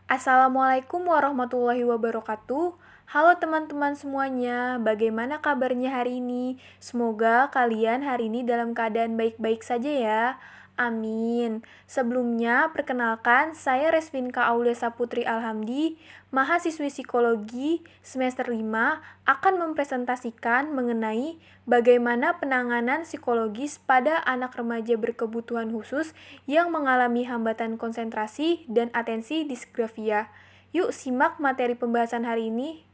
Assalamualaikum warahmatullahi wabarakatuh. Halo teman-teman semuanya, bagaimana kabarnya hari ini? Semoga kalian hari ini dalam keadaan baik-baik saja ya. Amin. Sebelumnya, perkenalkan saya Resvinka Aulia Saputri Alhamdi, mahasiswi psikologi semester 5 akan mempresentasikan mengenai bagaimana penanganan psikologis pada anak remaja berkebutuhan khusus yang mengalami hambatan konsentrasi dan atensi disgrafia. Yuk simak materi pembahasan hari ini.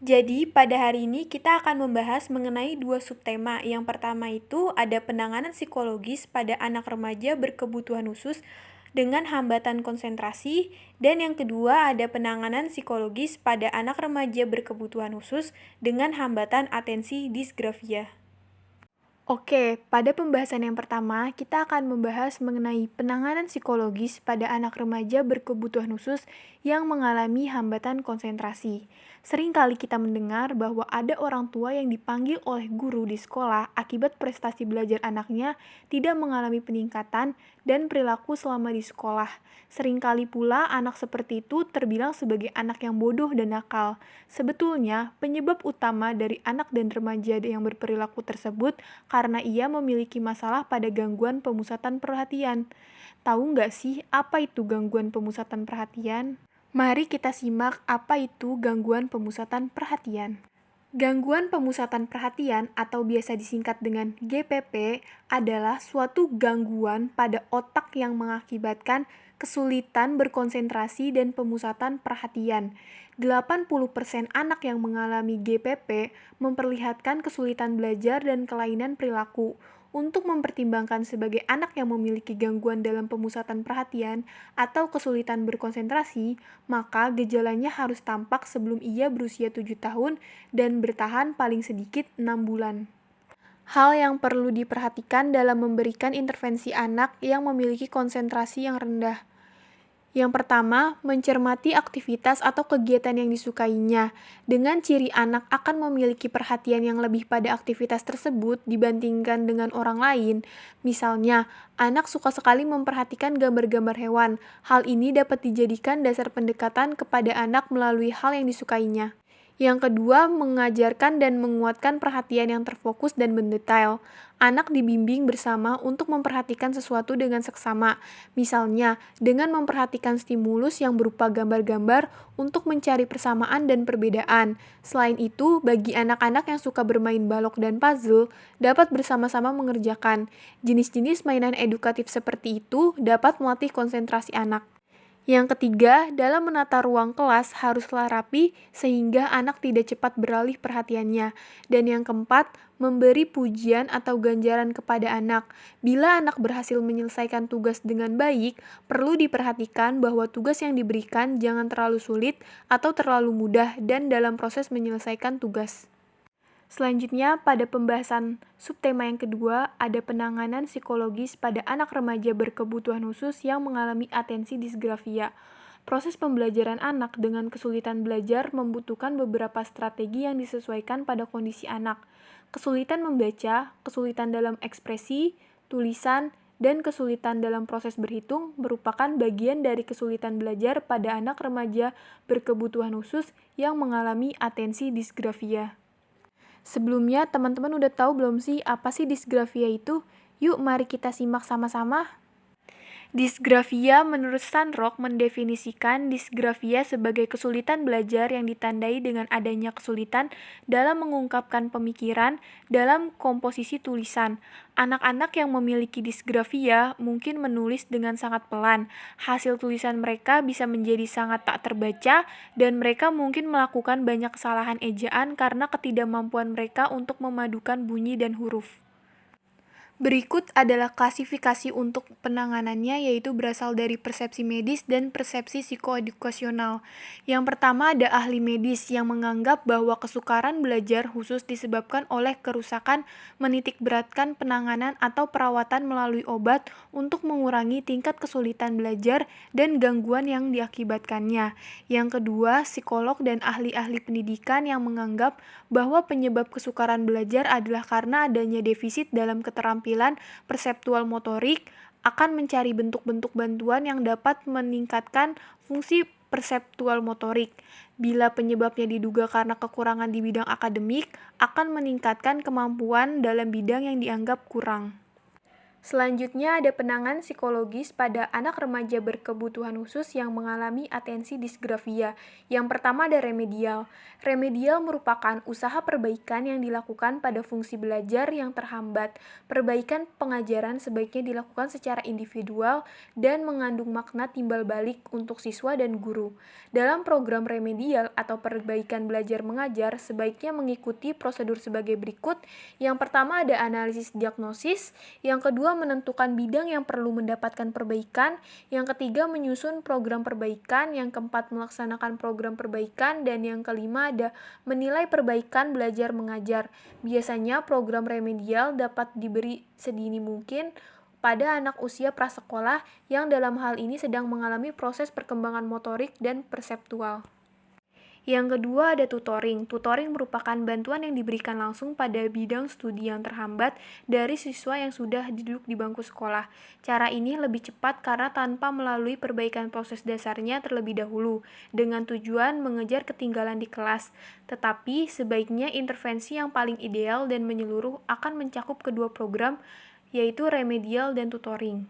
Jadi, pada hari ini kita akan membahas mengenai dua subtema. Yang pertama itu ada penanganan psikologis pada anak remaja berkebutuhan khusus dengan hambatan konsentrasi, dan yang kedua ada penanganan psikologis pada anak remaja berkebutuhan khusus dengan hambatan atensi disgrafia. Oke, pada pembahasan yang pertama, kita akan membahas mengenai penanganan psikologis pada anak remaja berkebutuhan khusus yang mengalami hambatan konsentrasi. Seringkali kita mendengar bahwa ada orang tua yang dipanggil oleh guru di sekolah akibat prestasi belajar anaknya tidak mengalami peningkatan dan perilaku selama di sekolah. Seringkali pula anak seperti itu terbilang sebagai anak yang bodoh dan nakal. Sebetulnya, penyebab utama dari anak dan remaja yang berperilaku tersebut karena ia memiliki masalah pada gangguan pemusatan perhatian. Tahu nggak sih apa itu gangguan pemusatan perhatian? Mari kita simak apa itu gangguan pemusatan perhatian. Gangguan pemusatan perhatian atau biasa disingkat dengan GPP adalah suatu gangguan pada otak yang mengakibatkan kesulitan berkonsentrasi dan pemusatan perhatian. 80% anak yang mengalami GPP memperlihatkan kesulitan belajar dan kelainan perilaku. Untuk mempertimbangkan sebagai anak yang memiliki gangguan dalam pemusatan perhatian atau kesulitan berkonsentrasi, maka gejalanya harus tampak sebelum ia berusia 7 tahun dan bertahan paling sedikit 6 bulan. Hal yang perlu diperhatikan dalam memberikan intervensi anak yang memiliki konsentrasi yang rendah. Yang pertama, mencermati aktivitas atau kegiatan yang disukainya. Dengan ciri anak akan memiliki perhatian yang lebih pada aktivitas tersebut dibandingkan dengan orang lain. Misalnya, anak suka sekali memperhatikan gambar-gambar hewan. Hal ini dapat dijadikan dasar pendekatan kepada anak melalui hal yang disukainya. Yang kedua, mengajarkan dan menguatkan perhatian yang terfokus dan mendetail. Anak dibimbing bersama untuk memperhatikan sesuatu dengan seksama. Misalnya, dengan memperhatikan stimulus yang berupa gambar-gambar untuk mencari persamaan dan perbedaan. Selain itu, bagi anak-anak yang suka bermain balok dan puzzle, dapat bersama-sama mengerjakan. Jenis-jenis mainan edukatif seperti itu dapat melatih konsentrasi anak. Yang ketiga, dalam menata ruang kelas haruslah rapi sehingga anak tidak cepat beralih perhatiannya. Dan yang keempat, memberi pujian atau ganjaran kepada anak. Bila anak berhasil menyelesaikan tugas dengan baik, perlu diperhatikan bahwa tugas yang diberikan jangan terlalu sulit atau terlalu mudah dan dalam proses menyelesaikan tugas. Selanjutnya, pada pembahasan subtema yang kedua, ada penanganan psikologis pada anak remaja berkebutuhan khusus yang mengalami atensi disgrafia. Proses pembelajaran anak dengan kesulitan belajar membutuhkan beberapa strategi yang disesuaikan pada kondisi anak. Kesulitan membaca, kesulitan dalam ekspresi, tulisan, dan kesulitan dalam proses berhitung merupakan bagian dari kesulitan belajar pada anak remaja berkebutuhan khusus yang mengalami atensi disgrafia. Sebelumnya, teman-teman udah tahu belum sih apa sih disgrafia itu? Yuk, mari kita simak sama-sama. Disgrafia menurut Sandrock mendefinisikan disgrafia sebagai kesulitan belajar yang ditandai dengan adanya kesulitan dalam mengungkapkan pemikiran dalam komposisi tulisan. Anak-anak yang memiliki disgrafia mungkin menulis dengan sangat pelan. Hasil tulisan mereka bisa menjadi sangat tak terbaca dan mereka mungkin melakukan banyak kesalahan ejaan karena ketidakmampuan mereka untuk memadukan bunyi dan huruf. Berikut adalah klasifikasi untuk penanganannya, yaitu berasal dari persepsi medis dan persepsi psikoedukasional. Yang pertama ada ahli medis yang menganggap bahwa kesukaran belajar khusus disebabkan oleh kerusakan menitikberatkan penanganan atau perawatan melalui obat untuk mengurangi tingkat kesulitan belajar dan gangguan yang diakibatkannya. Yang kedua, psikolog dan ahli-ahli pendidikan yang menganggap bahwa penyebab kesukaran belajar adalah karena adanya defisit dalam keterampilan perseptual motorik akan mencari bentuk-bentuk bantuan yang dapat meningkatkan fungsi perseptual motorik. Bila penyebabnya diduga karena kekurangan di bidang akademik, akan meningkatkan kemampuan dalam bidang yang dianggap kurang. Selanjutnya ada penanganan psikologis pada anak remaja berkebutuhan khusus yang mengalami atensi disgrafia. Yang pertama ada remedial. Remedial merupakan usaha perbaikan yang dilakukan pada fungsi belajar yang terhambat. Perbaikan pengajaran sebaiknya dilakukan secara individual dan mengandung makna timbal balik untuk siswa dan guru. Dalam program remedial atau perbaikan belajar mengajar, sebaiknya mengikuti prosedur sebagai berikut. Yang pertama ada analisis diagnosis, yang kedua menentukan bidang yang perlu mendapatkan perbaikan, yang ketiga menyusun program perbaikan, yang keempat melaksanakan program perbaikan, dan yang kelima ada menilai perbaikan belajar mengajar. Biasanya program remedial dapat diberi sedini mungkin pada anak usia prasekolah yang dalam hal ini sedang mengalami proses perkembangan motorik dan perseptual. Yang kedua ada tutoring. Tutoring merupakan bantuan yang diberikan langsung pada bidang studi yang terhambat dari siswa yang sudah duduk di bangku sekolah. Cara ini lebih cepat karena tanpa melalui perbaikan proses dasarnya terlebih dahulu, dengan tujuan mengejar ketinggalan di kelas. Tetapi sebaiknya intervensi yang paling ideal dan menyeluruh akan mencakup kedua program, yaitu remedial dan tutoring.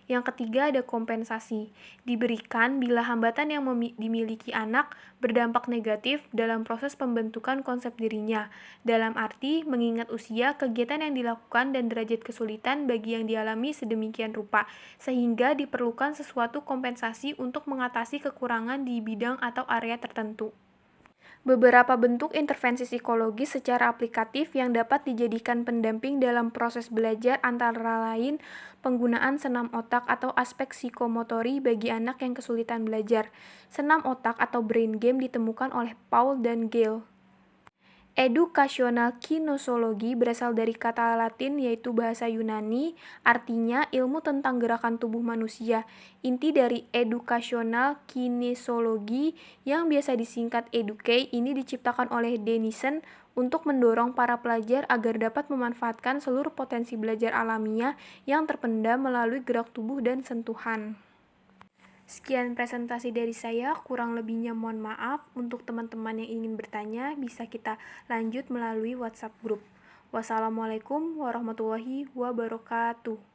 Yang ketiga ada kompensasi, diberikan bila hambatan yang dimiliki anak berdampak negatif dalam proses pembentukan konsep dirinya. Dalam arti, mengingat usia, kegiatan yang dilakukan dan derajat kesulitan bagi yang dialami sedemikian rupa, sehingga diperlukan sesuatu kompensasi untuk mengatasi kekurangan di bidang atau area tertentu. Beberapa bentuk intervensi psikologis secara aplikatif yang dapat dijadikan pendamping dalam proses belajar antara lain penggunaan senam otak atau aspek psikomotori bagi anak yang kesulitan belajar. Senam otak atau brain game ditemukan oleh Paul dan Gale. Edukasional kinesologi berasal dari kata Latin yaitu bahasa Yunani, artinya ilmu tentang gerakan tubuh manusia. Inti dari edukasional kinesologi yang biasa disingkat educate ini diciptakan oleh Denison untuk mendorong para pelajar agar dapat memanfaatkan seluruh potensi belajar alamiah yang terpendam melalui gerak tubuh dan sentuhan. Sekian presentasi dari saya, kurang lebihnya mohon maaf. Untuk teman-teman yang ingin bertanya, bisa kita lanjut melalui WhatsApp group. Wassalamualaikum warahmatullahi wabarakatuh.